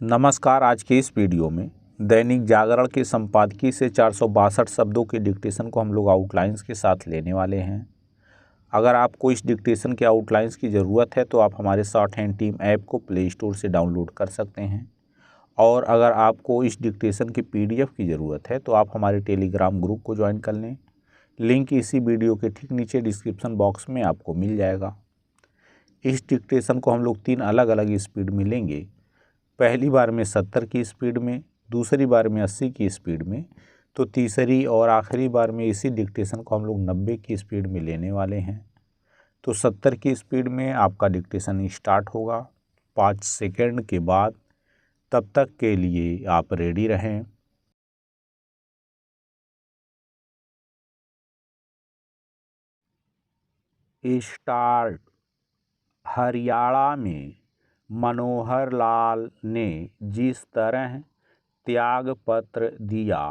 नमस्कार। आज के इस वीडियो में दैनिक जागरण के संपादकीय से 462 शब्दों के डिक्टेशन को हम लोग आउटलाइंस के साथ लेने वाले हैं। अगर आपको इस डिक्टेशन के आउटलाइंस की ज़रूरत है तो आप हमारे शॉर्ट हैंड टीम ऐप को प्ले स्टोर से डाउनलोड कर सकते हैं, और अगर आपको इस डिक्टेशन की PDF की ज़रूरत है तो आप हमारे टेलीग्राम ग्रुप को ज्वाइन कर लें। लिंक इसी वीडियो के ठीक नीचे डिस्क्रिप्शन बॉक्स में आपको मिल जाएगा। इस डिक्टेशन को हम लोग 3 अलग अलग स्पीड में लेंगे। पहली बार में 70 की स्पीड में, दूसरी बार में 80 की स्पीड में, तो तीसरी और आखिरी बार में इसी डिक्टेशन को हम लोग 90 की स्पीड में लेने वाले हैं। तो 70 की स्पीड में आपका डिक्टेशन स्टार्ट होगा 5 सेकंड के बाद। तब तक के लिए आप रेडी रहें। स्टार्ट। हरियाणा में मनोहर लाल ने जिस तरह त्यागपत्र दिया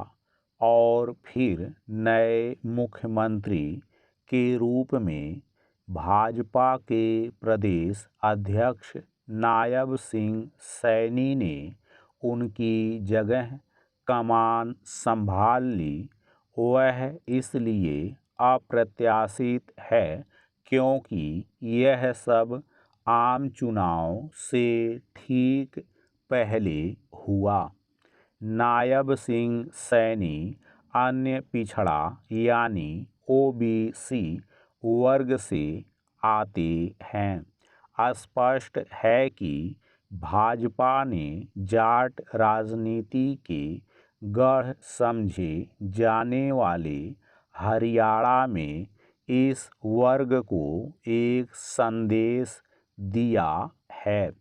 और फिर नए मुख्यमंत्री के रूप में भाजपा के प्रदेश अध्यक्ष नायब सिंह सैनी ने उनकी जगह कमान संभाल ली, वह इसलिए अप्रत्याशित है क्योंकि यह सब आम चुनाव से ठीक पहले हुआ। नायब सिंह सैनी अन्य पिछड़ा यानी OBC वर्ग से आते हैं। स्पष्ट है कि भाजपा ने जाट राजनीति के गढ़ समझे जाने वाले हरियाणा में इस वर्ग को एक संदेश दिया है।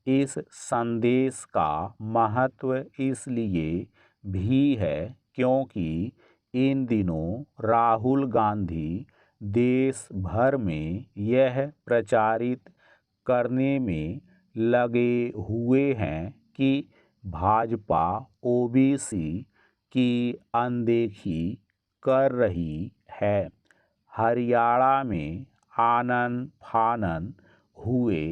इस संदेश का महत्व इसलिए भी है क्योंकि इन दिनों राहुल गांधी देश भर में यह प्रचारित करने में लगे हुए हैं कि भाजपा OBC की अनदेखी कर रही है। हरियाणा में आनन फानन हुए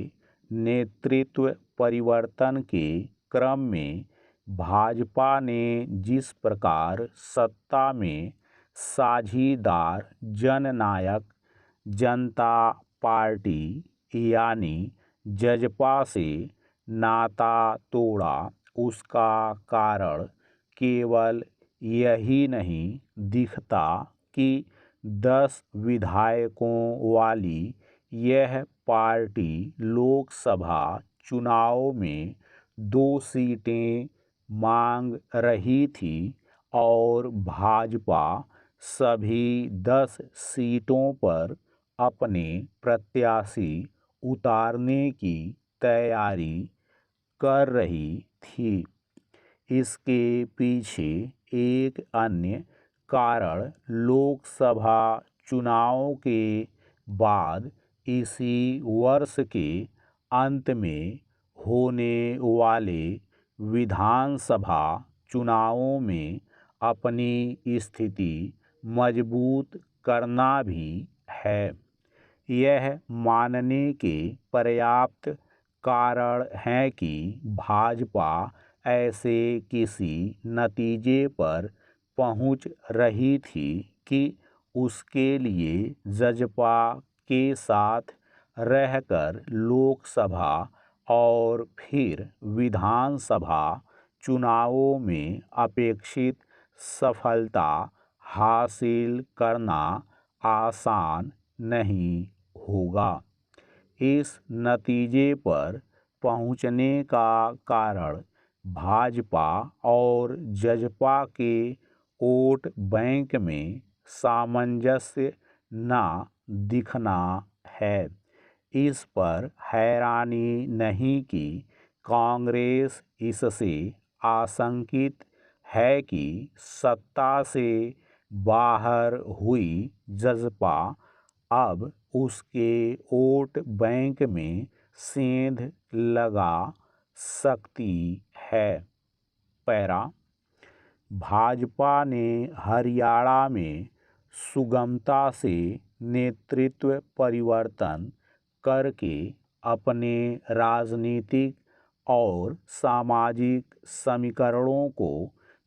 नेतृत्व परिवर्तन के क्रम में भाजपा ने जिस प्रकार सत्ता में साझीदार जननायक जनता पार्टी यानी जजपा से नाता तोड़ा, उसका कारण केवल यही नहीं दिखता कि 10 विधायकों वाली यह पार्टी लोकसभा चुनाव में 2 सीटें मांग रही थी और भाजपा सभी 10 सीटों पर अपने प्रत्याशी उतारने की तैयारी कर रही थी। इसके पीछे एक अन्य कारण लोकसभा चुनाव के बाद इसी वर्ष के अंत में होने वाले विधानसभा चुनावों में अपनी स्थिति मजबूत करना भी है। यह मानने के पर्याप्त कारण हैं कि भाजपा ऐसे किसी नतीजे पर पहुंच रही थी कि उसके लिए जजपा के साथ रहकर लोकसभा और फिर विधानसभा चुनावों में अपेक्षित सफलता हासिल करना आसान नहीं होगा। इस नतीजे पर पहुंचने का कारण भाजपा और जजपा के वोट बैंक में सामंजस्य न दिखना है। इस पर हैरानी नहीं कि कांग्रेस इससे आशंकित है कि सत्ता से बाहर हुई जजपा अब उसके वोट बैंक में सेंध लगा सकती है। पैरा। भाजपा ने हरियाणा में सुगमता से नेतृत्व परिवर्तन करके अपने राजनीतिक और सामाजिक समीकरणों को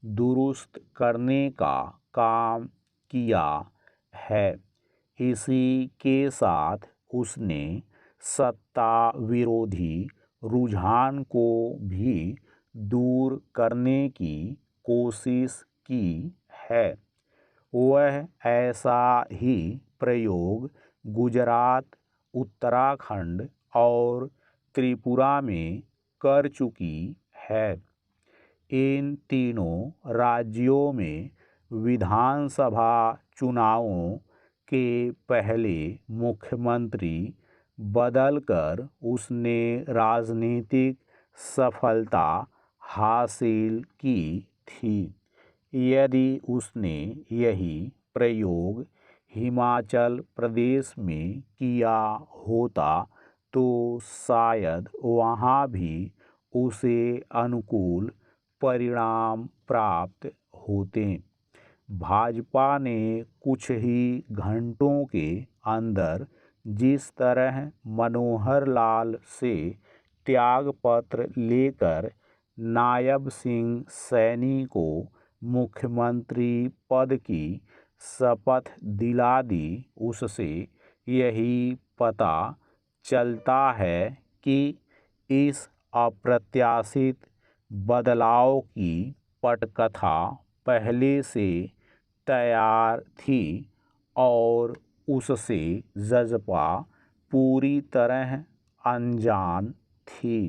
दुरुस्त करने का काम किया है। इसी के साथ उसने सत्ता विरोधी रुझान को भी दूर करने की कोशिश की है। वह ऐसा ही प्रयोग गुजरात, उत्तराखंड और त्रिपुरा में कर चुकी है। इन तीनों राज्यों में विधानसभा चुनावों के पहले मुख्यमंत्री बदलकर उसने राजनीतिक सफलता हासिल की थी। यदि उसने यही प्रयोग हिमाचल प्रदेश में किया होता तो शायद वहाँ भी उसे अनुकूल परिणाम प्राप्त होते। भाजपा ने कुछ ही घंटों के अंदर जिस तरह मनोहर लाल से त्यागपत्र लेकर नायब सिंह सैनी को मुख्यमंत्री पद की शपथ दिला दी, उससे यही पता चलता है कि इस अप्रत्याशित बदलाव की पटकथा पहले से तैयार थी और उससे जजपा पूरी तरह अनजान थी।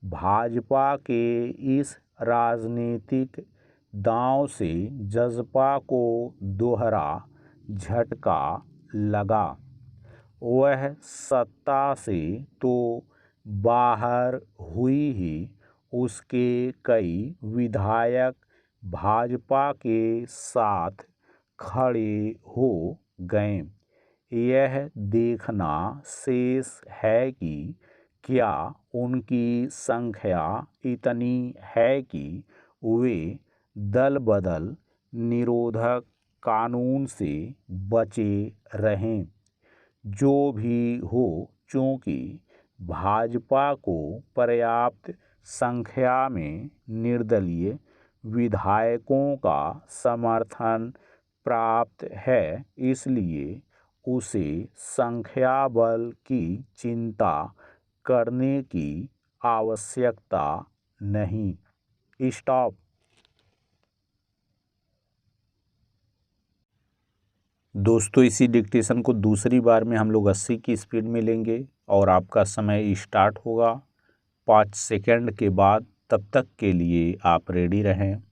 भाजपा के इस राजनीतिक दांव से जजपा को दोहरा झटका लगा। वह सत्ता से तो बाहर हुई ही उसके कई विधायक भाजपा के साथ खड़े हो गए। यह देखना शेष है कि क्या उनकी संख्या इतनी है कि वे दल बदल निरोधक कानून से बचे रहें। जो भी हो, चूंकि भाजपा को पर्याप्त संख्या में निर्दलीय विधायकों का समर्थन प्राप्त है, इसलिए उसे संख्या बल की चिंता करने की आवश्यकता नहीं। स्टॉप। दोस्तों, इसी डिक्टेशन को दूसरी बार में हम लोग 80 की स्पीड में लेंगे और आपका समय स्टार्ट होगा 5 सेकंड के बाद। तब तक के लिए आप रेडी रहें।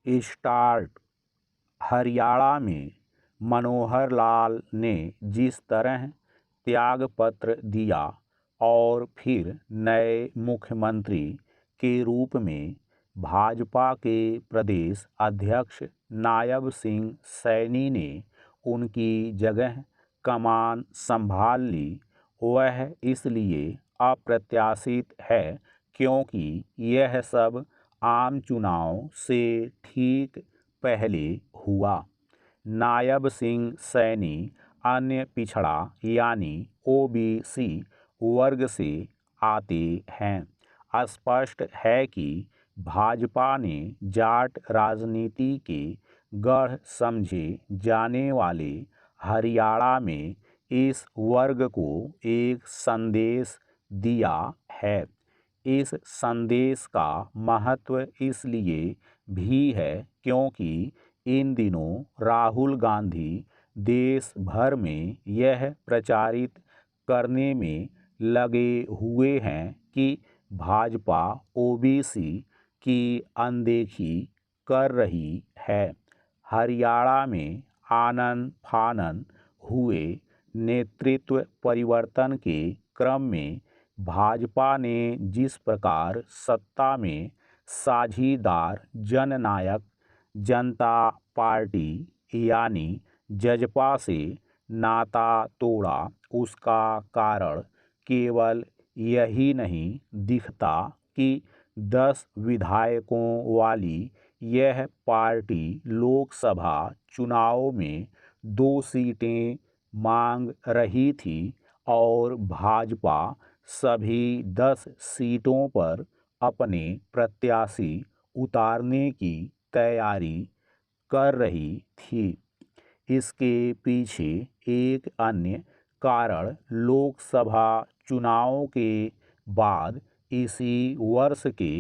स्टार्ट। हरियाणा में मनोहर लाल ने जिस तरह त्यागपत्र दिया और फिर नए मुख्यमंत्री के रूप में भाजपा के प्रदेश अध्यक्ष नायब सिंह सैनी ने उनकी जगह कमान संभाल ली, वह इसलिए अप्रत्याशित है क्योंकि यह सब आम चुनाव से ठीक पहले हुआ। नायब सिंह सैनी अन्य पिछड़ा यानी ओबीसी वर्ग से आते हैं। स्पष्ट है कि भाजपा ने जाट राजनीति के गढ़ समझे जाने वाले हरियाणा में इस वर्ग को एक संदेश दिया है। इस संदेश का महत्व इसलिए भी है क्योंकि इन दिनों राहुल गांधी देश भर में यह प्रचारित करने में लगे हुए हैं कि भाजपा ओबीसी की अनदेखी कर रही है। हरियाणा में आनन फानन हुए नेतृत्व परिवर्तन के क्रम में भाजपा ने जिस प्रकार सत्ता में साझीदार जननायक जनता पार्टी यानी जजपा से नाता तोड़ा, उसका कारण केवल यही नहीं दिखता कि 10 विधायकों वाली यह पार्टी लोकसभा चुनाव में 2 सीटें मांग रही थी और भाजपा सभी 10 सीटों पर अपने प्रत्याशी उतारने की तैयारी कर रही थी। इसके पीछे एक अन्य कारण लोकसभा चुनावों के बाद इसी वर्ष के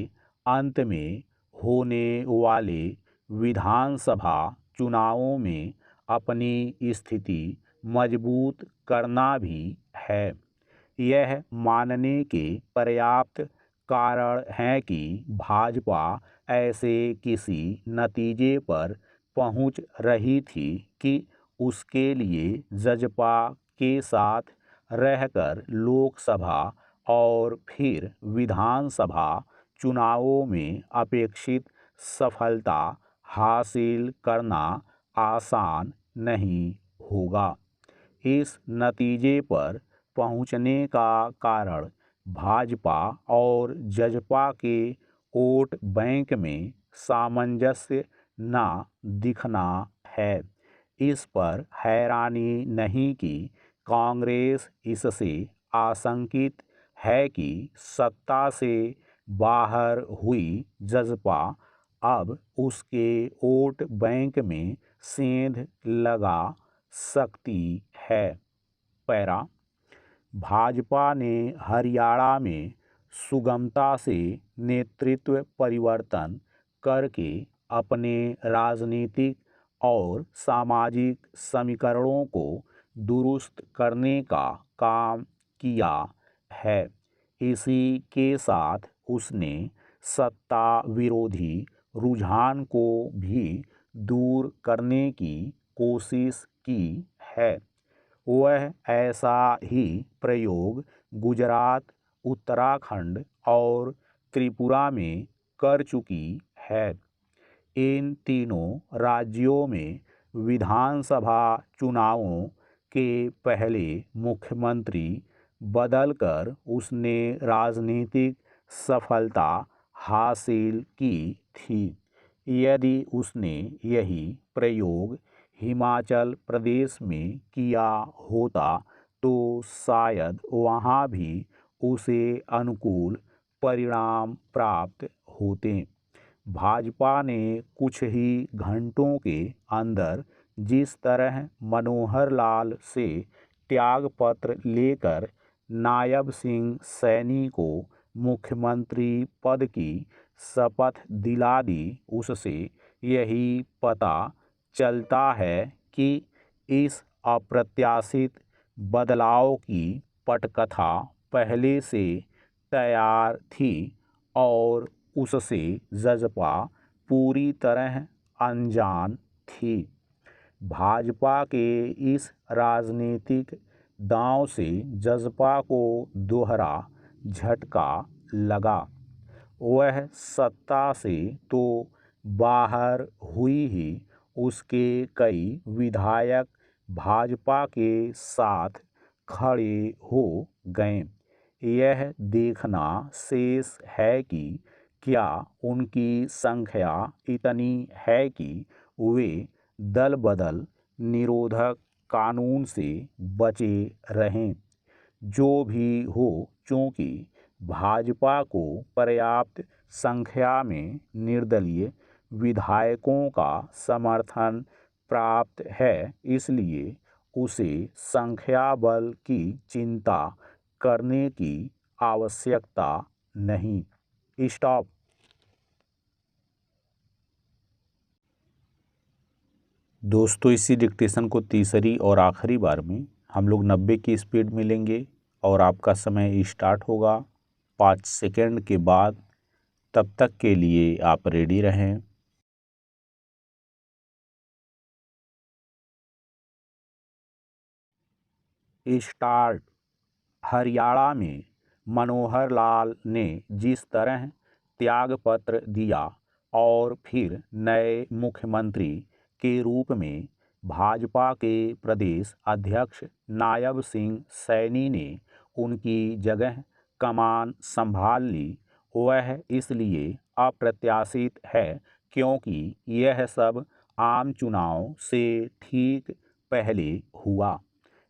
अंत में होने वाले विधानसभा चुनावों में अपनी स्थिति मजबूत करना भी है। यह मानने के पर्याप्त कारण हैं कि भाजपा ऐसे किसी नतीजे पर पहुंच रही थी कि उसके लिए जजपा के साथ रहकर लोकसभा और फिर विधानसभा चुनावों में अपेक्षित सफलता हासिल करना आसान नहीं होगा। इस नतीजे पर पहुंचने का कारण भाजपा और जजपा के वोट बैंक में सामंजस्य न दिखना है। इस पर हैरानी नहीं कि कांग्रेस इससे आशंकित है कि सत्ता से बाहर हुई जजपा अब उसके वोट बैंक में सेंध लगा सकती है। पैरा भाजपा ने हरियाणा में सुगमता से नेतृत्व परिवर्तन करके अपने राजनीतिक और सामाजिक समीकरणों को दुरुस्त करने का काम किया है। इसी के साथ उसने सत्ता विरोधी रुझान को भी दूर करने की कोशिश की है। वह ऐसा ही प्रयोग गुजरात, उत्तराखंड और त्रिपुरा में कर चुकी है। इन तीनों राज्यों में विधानसभा चुनावों के पहले मुख्यमंत्री बदलकर उसने राजनीतिक सफलता हासिल की थी। यदि उसने यही प्रयोग हिमाचल प्रदेश में किया होता तो शायद वहाँ भी उसे अनुकूल परिणाम प्राप्त होते। भाजपा ने कुछ ही घंटों के अंदर जिस तरह मनोहर लाल से त्यागपत्र लेकर नायब सिंह सैनी को मुख्यमंत्री पद की शपथ दिला दी, उससे यही पता चलता है कि इस अप्रत्याशित बदलाव की पटकथा पहले से तैयार थी और उससे जजपा पूरी तरह अनजान थी। भाजपा के इस राजनीतिक दांव से जजपा को दोहरा झटका लगा। वह सत्ता से तो बाहर हुई ही, उसके कई विधायक भाजपा के साथ खड़े हो गए। यह देखना शेष है कि क्या उनकी संख्या इतनी है कि वे दल बदल निरोधक कानून से बचे रहें। जो भी हो, चूंकि भाजपा को पर्याप्त संख्या में निर्दलीय विधायकों का समर्थन प्राप्त है, इसलिए उसे संख्या बल की चिंता करने की आवश्यकता नहीं। स्टॉप। दोस्तों, इसी डिक्टेशन को तीसरी और आखिरी बार में हम लोग 90 की स्पीड में लेंगे और आपका समय स्टार्ट होगा 5 सेकंड के बाद। तब तक के लिए आप रेडी रहें। स्टार्ट। हरियाणा में मनोहर लाल ने जिस तरह त्यागपत्र दिया और फिर नए मुख्यमंत्री के रूप में भाजपा के प्रदेश अध्यक्ष नायब सिंह सैनी ने उनकी जगह कमान संभाल ली, वह इसलिए अप्रत्याशित है क्योंकि यह सब आम चुनाव से ठीक पहले हुआ।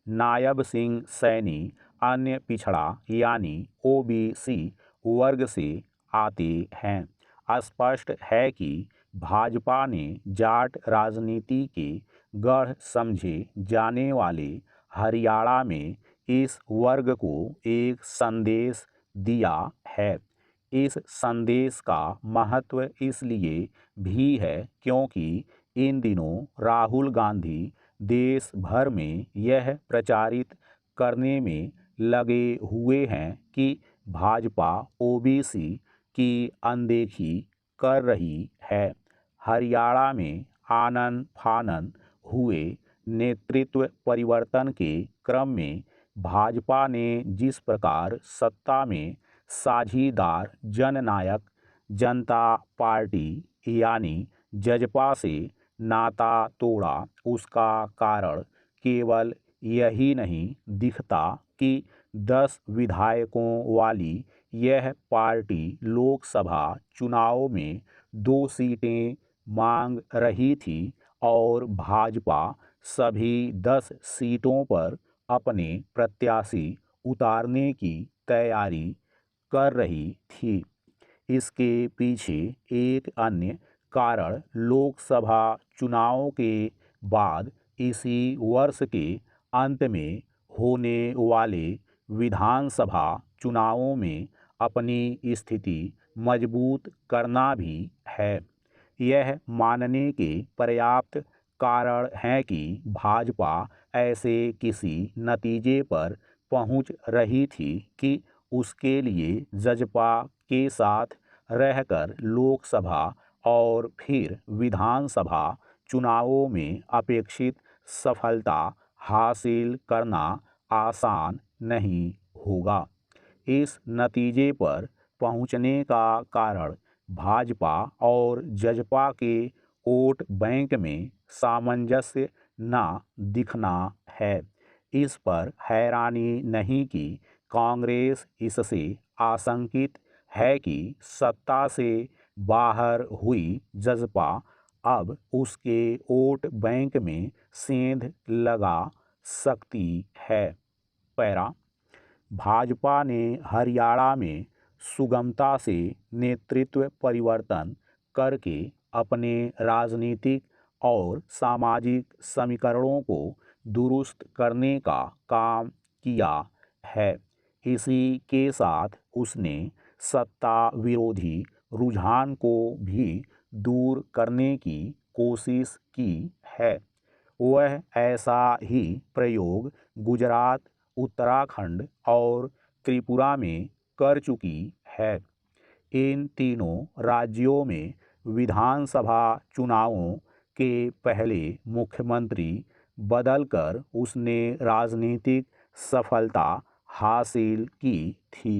नायब सिंह सैनी अन्य पिछड़ा यानी ओबीसी वर्ग से आते हैं। स्पष्ट है कि भाजपा ने जाट राजनीति के गढ़ समझे जाने वाले हरियाणा में इस वर्ग को एक संदेश दिया है। इस संदेश का महत्व इसलिए भी है क्योंकि इन दिनों राहुल गांधी देश भर में यह प्रचारित करने में लगे हुए हैं कि भाजपा ओबीसी की अनदेखी कर रही है। हरियाणा में आनन फानन हुए नेतृत्व परिवर्तन के क्रम में भाजपा ने जिस प्रकार सत्ता में साझीदार जननायक जनता पार्टी यानी जजपा से नाता तोड़ा, उसका कारण केवल यही नहीं दिखता कि 10 विधायकों वाली यह पार्टी लोकसभा चुनाव में 2 सीटें मांग रही थी और भाजपा सभी 10 सीटों पर अपने प्रत्याशी उतारने की तैयारी कर रही थी। इसके पीछे एक अन्य कारण लोकसभा चुनाव के बाद इसी वर्ष के अंत में होने वाले विधानसभा चुनावों में अपनी स्थिति मजबूत करना भी है। यह मानने के पर्याप्त कारण हैं कि भाजपा ऐसे किसी नतीजे पर पहुंच रही थी कि उसके लिए जजपा के साथ रहकर लोकसभा और फिर विधानसभा चुनावों में अपेक्षित सफलता हासिल करना आसान नहीं होगा। इस नतीजे पर पहुंचने का कारण भाजपा और जजपा के वोट बैंक में सामंजस्य न दिखना है। इस पर हैरानी नहीं कि कांग्रेस इससे आशंकित है कि सत्ता से बाहर हुई जजपा अब उसके वोट बैंक में सेंध लगा सकती है। पैरा भाजपा ने हरियाणा में सुगमता से नेतृत्व परिवर्तन करके अपने राजनीतिक और सामाजिक समीकरणों को दुरुस्त करने का काम किया है। इसी के साथ उसने सत्ता विरोधी रुझान को भी दूर करने की कोशिश की है। वह ऐसा ही प्रयोग गुजरात, उत्तराखंड और त्रिपुरा में कर चुकी है। इन तीनों राज्यों में विधानसभा चुनावों के पहले मुख्यमंत्री बदलकर उसने राजनीतिक सफलता हासिल की थी।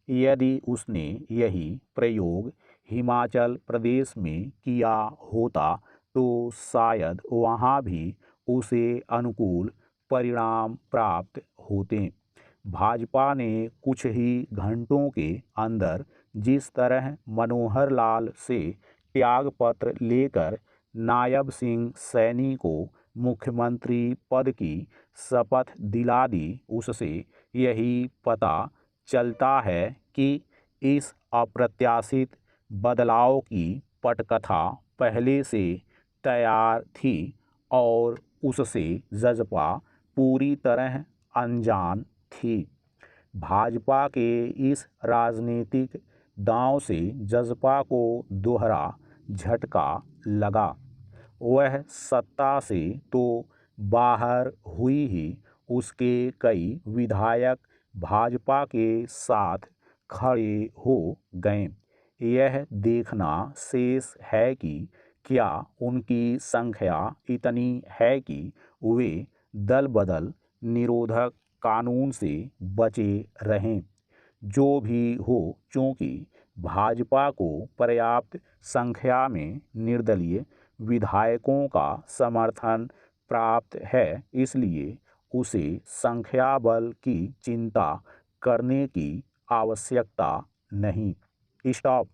यदि उसने यही प्रयोग हिमाचल प्रदेश में किया होता तो शायद वहाँ भी उसे अनुकूल परिणाम प्राप्त होते। भाजपा ने कुछ ही घंटों के अंदर जिस तरह मनोहर लाल से त्यागपत्र लेकर नायब सिंह सैनी को मुख्यमंत्री पद की शपथ दिला दी, उससे यही पता चलता है कि इस अप्रत्याशित बदलाव की पटकथा पहले से तैयार थी और उससे जजपा पूरी तरह अनजान थी। भाजपा के इस राजनीतिक दांव से जजपा को दोहरा झटका लगा। वह सत्ता से तो बाहर हुई ही, उसके कई विधायक भाजपा के साथ खड़े हो गए। यह देखना शेष है कि क्या उनकी संख्या इतनी है कि वे दल बदल निरोधक कानून से बचे रहें। जो भी हो, चूंकि भाजपा को पर्याप्त संख्या में निर्दलीय विधायकों का समर्थन प्राप्त है, इसलिए उसे संख्या बल की चिंता करने की आवश्यकता नहीं। स्टॉप।